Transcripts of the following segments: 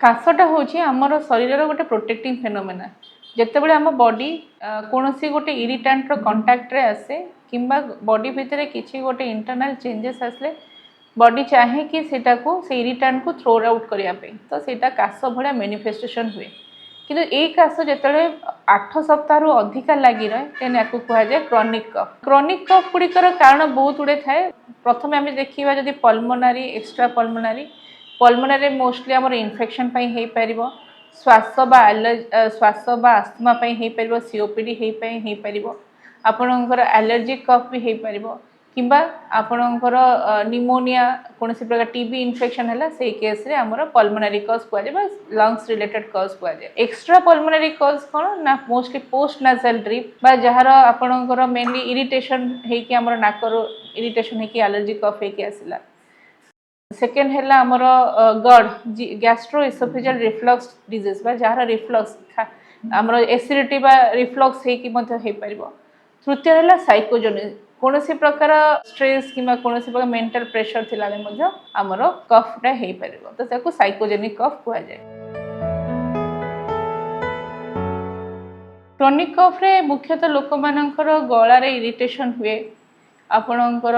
କାଶଟା ହେଉଛି ଆମର ଶରୀରର ଗୋଟେ ପ୍ରୋଟେକ୍ଟିଂ ଫେନୋମେନା। ଯେତେବେଳେ ଆମ ବଡି କୌଣସି ଗୋଟେ ଇରିଟାଣ୍ଟର କଣ୍ଟାକ୍ଟରେ ଆସେ କିମ୍ବା ବଡି ଭିତରେ କିଛି ଗୋଟେ ଇଣ୍ଟରନାଲ ଚେଞ୍ଜେସ୍ ଆସିଲେ ବଡି ଚାହେଁ କି ସେଟାକୁ ସେ ଇରିଟାଣ୍ଟକୁ ଥ୍ରୋ ଆଉଟ୍ କରିବା ପାଇଁ, ତ ସେଇଟା କାଶ ଭଳିଆ ମ୍ୟାନିଫେଷ୍ଟେସନ୍ ହୁଏ। କିନ୍ତୁ ଏଇ କାଶ ଯେତେବେଳେ 8 ସପ୍ତାହରୁ ଅଧିକା ଲାଗି ରହେ ଦେନ୍ ୟାକୁ କୁହାଯାଏ କ୍ରନିକ୍ କଫ୍। କ୍ରନିକ୍ କଫ୍ ଗୁଡ଼ିକର କାରଣ ବହୁତ ଗୁଡ଼ିଏ ଥାଏ। ପ୍ରଥମେ ଆମେ ଦେଖିବା ଯଦି pulmonary, extra pulmonary. Pulmonary mostly ଆମର ଇନଫେକ୍ସନ୍ ପାଇଁ ହେଇପାରିବ, ଶ୍ୱାସ ବା ଆସ୍ଥମା ପାଇଁ ହେଇପାରିବ, COPD ହେଇପାରିବ, ଆପଣଙ୍କର ଆଲର୍ଜିକ୍ କଫ୍ ବି ହେଇପାରିବ, କିମ୍ବା ଆପଣଙ୍କର ନିମୋନିଆ କୌଣସି ପ୍ରକାର TB ଇନଫେକ୍ସନ୍ ହେଲା ସେଇ କେସ୍ରେ ଆମର ପଲ୍ମୋନାରୀ କଜ୍ କୁହାଯାଏ ବା ଲଙ୍ଗସ୍ ରିଲେଟେଡ୍ କଜ୍ କୁହାଯାଏ। ଏକ୍ସଟ୍ରା ପଲ୍ମୋନାରୀ କଜ୍ କ'ଣ ନା ମୋଷ୍ଟଲି ପୋଷ୍ଟ ନାସାଲ ଡ୍ରିପ୍ ବା ଯାହାର ଆପଣଙ୍କର ମେନଲି ଇରିଟେସନ୍ ହେଇକି ଆମର ନାକରୁ ଇରିଟେସନ୍ ହେଇକି ଆଲର୍ଜି କଫ୍ ହେଇକି ଆସିଲା। सेकेंड है आमर गड गैस्ट्रो इसोफेजियल रिफ्लक्स डिजीज बा जार रिफ्लक्स आमर एसिडिटी बा रिफ्लक्स हो पार। तृतीय है साइकोजेनिक कौन प्रकार स्ट्रेस कि कौन प्रकार मेंटल प्रेशर थिला आमर कफटा हो पार, तो साइकोजेनिक कफ कह जाए। क्रोनिक कफ रे मुख्यतः लोक मानकर गलार इरिटेशन हुए, आपणकर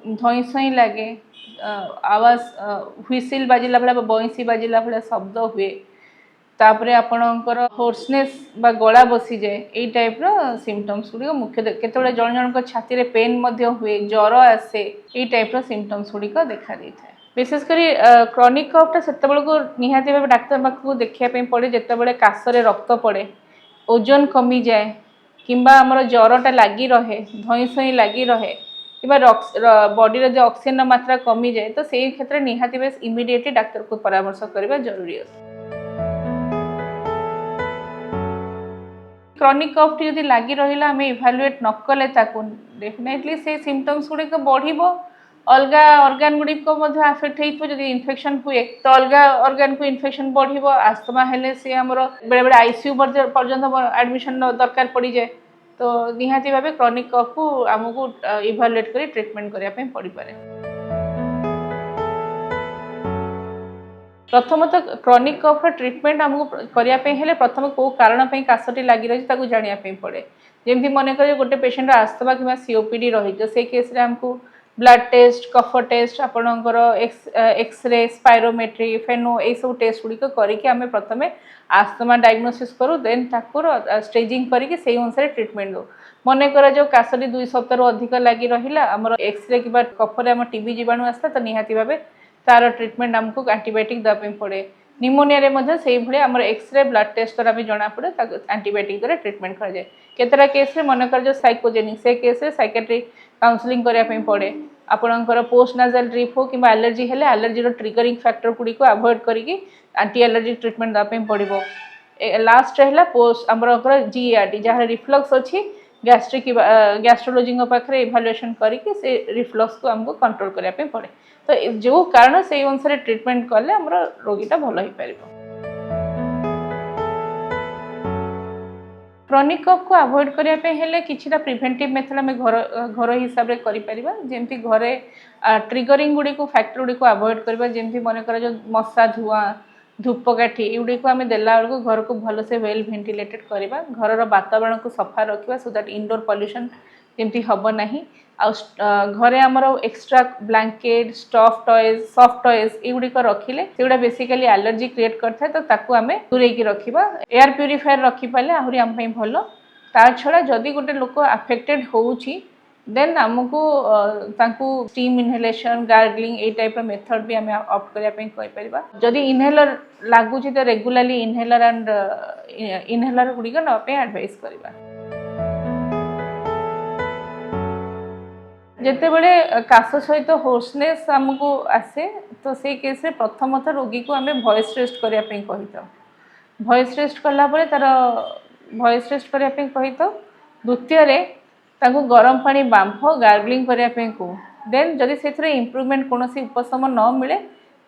धई सई लगे, आवाज हुइसिल बाजिला भाया बंसी बाजिला भाया शब्द हुए, तापरे आपणकर होर्सनेस बा गला बसी जाए, यही टाइप सिम्पटम्स गुड़िक मुख्य केतबेले जन जन छाती रे पेन हुए, ज्वर आसे, यही टाइप सिम्पटम्स गुड़िक देखा दी था। विशेषकर क्रोनिक कफटा से निहाती भाव डाक्तर पाखक देखा पड़े जितेबाला काशरे रक्त पड़े, ओजन कमी जाए, किंबा आमर ज्वरटा लगी रहे, धई सई लगी रहे, कि बॉडी रो ऑक्सीजन मात्रा कमी जाए, तो से क्षेत्र निहाती बेस इमिडिएटली डाक्तर को परामर्श करना जरूरी है। क्रोनिक कफ टी लगी रहा आम इभालुएट न कले डेफिनेटली से सिम्पटम्स गुड़िक बढ़ो, अलग ऑर्गन गुड़िक आफेक्ट हो, इन्फेक्शन हुए तो अलग ऑर्गन को इन्फेक्शन बढ़ो, आस्थमा हेले सी आमर बेले बेले आईसीयू पर्यंत एडमिशन दरकार पड़ जाए, तो निहाती भाव क्रोनिक कफ को आमको इभालुएट कर ट्रीटमेंट करने पड़ पारे। प्रथमतः क्रोनिक कफ ट्रीटमेंट आमको करने प्रथम कौ कारण काशटी लगी रही जानापी पड़े। जमी मन कर गोटे पेसेंट आस्थमा कि COPD रही तो से केस आमको ब्लड टेस्ट, कफ टेस्ट, आपणकर एक्सरे, स्पायरोमेट्री, फेनो यही सब टेस्ट गुड़िक करके आम प्रथम आस्थमा डायग्नोसिस करूँ, देन ताकू स्टेजिंग करके से अनुसार ट्रीटमेंट दो। मन कर जो काशटी 2 सप्ताह अधिक लगी रहा आमर एक्सरे कि कफरे आम TB जीवाणु आसता, तो निहाती भाव तार ट्रीटमेंट आमको एंटीबायोटिक देवाई पड़े। निमोनिया से भाई आम एक्सरे ब्लड टेस्ट द्वारा भी जना पड़े, एंटीबायोटिक द्वारा ट्रीटमेंट कर जाए। केतरा केस मन कर जो साइकोजेनिक से केस साइकेट्रिक काउंसलिंग करने पड़े, आपणकर पोस्ट नाजल ड्रिप हो कि एलर्जी है एलर्जी ट्रिगरिंग फैक्टर गुड़िक अवॉइड करके एंटी एलर्जी ट्रीटमेंट देवाई पड़ो। लास्ट है पोस्ट आमर GERD जहाँ रिफ्लक्स अच्छी गैस्ट्रिक गैस्ट्रोलोजी पाखे इभालुएसन करके से रिफ्लक्स को आमको कंट्रोल करने पड़े, तो जो कारण से अनुसार ट्रीटमेंट कले आमर रोगीटा भल हो पार। क्रोनिक कफ को अवॉइड करने किसी प्रिवेंटिव मेथड आम घर हिसाब से करमती घरे ट्रिगरिंग गुड़िक फैक्टर गुड़िक अवॉइड करवा, जमी मन कर जो मशा धुआं, धूपकाठी युड़ी को आम देला बेलू घर को भलसे वेल भेंटिलेटेड करवा, घर वातावरण को सफा रखा सो दैट इंडोर पॉल्यूशन जमी हम ना। घरे आमर extra blanket, stuff toys, soft toys युड़िक रखिले से बेसिकली एलर्जी क्रिएट करता, तो ताकू आम दूरेकी रखा। एयर प्यूरीफायर रखिपारे आहरी आम भल। ता छड़ा जदि गोटे लोक अफेक्टेड होउची देन आमको स्टीम इनहेलेशन, गार्गलिंग ए टाइप मेथड भी आम ऑप्ट करने जदि इनहेलर लगुच तो रेगुलरली इनहेलर एंड इनहेलर गुड़िक नापे एडवाइस करवा। जिते बड़े काश सहित होर्सनेस आमको आसे, तो से केस प्रथमतः रोगी को आम वॉइस रेस्ट करने कही था। वॉइस रेस्ट कलापर तार वॉइस रेस्ट करने कही था। द्वितीय गरम पानी बांफ गार्गलिंग करने को, देन जदि से इम्प्रूवमेंट कौन उपशम न मिले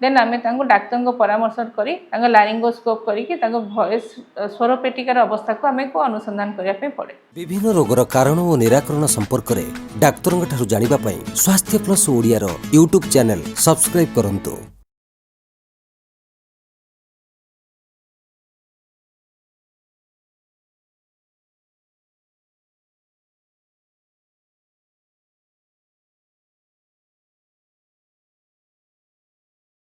देन आम डाक्तर को परामर्श करी लारिंगोस्कोप करके वॉइस स्वरपेटिकार अवस्था को आम को अनुसंधान करने पड़े। विभिन्न रोगर कारण और निराकरण संपर्क में डाक्तर जानिबा पई स्वास्थ्य plus Odia YouTube channel subscribe करंतु।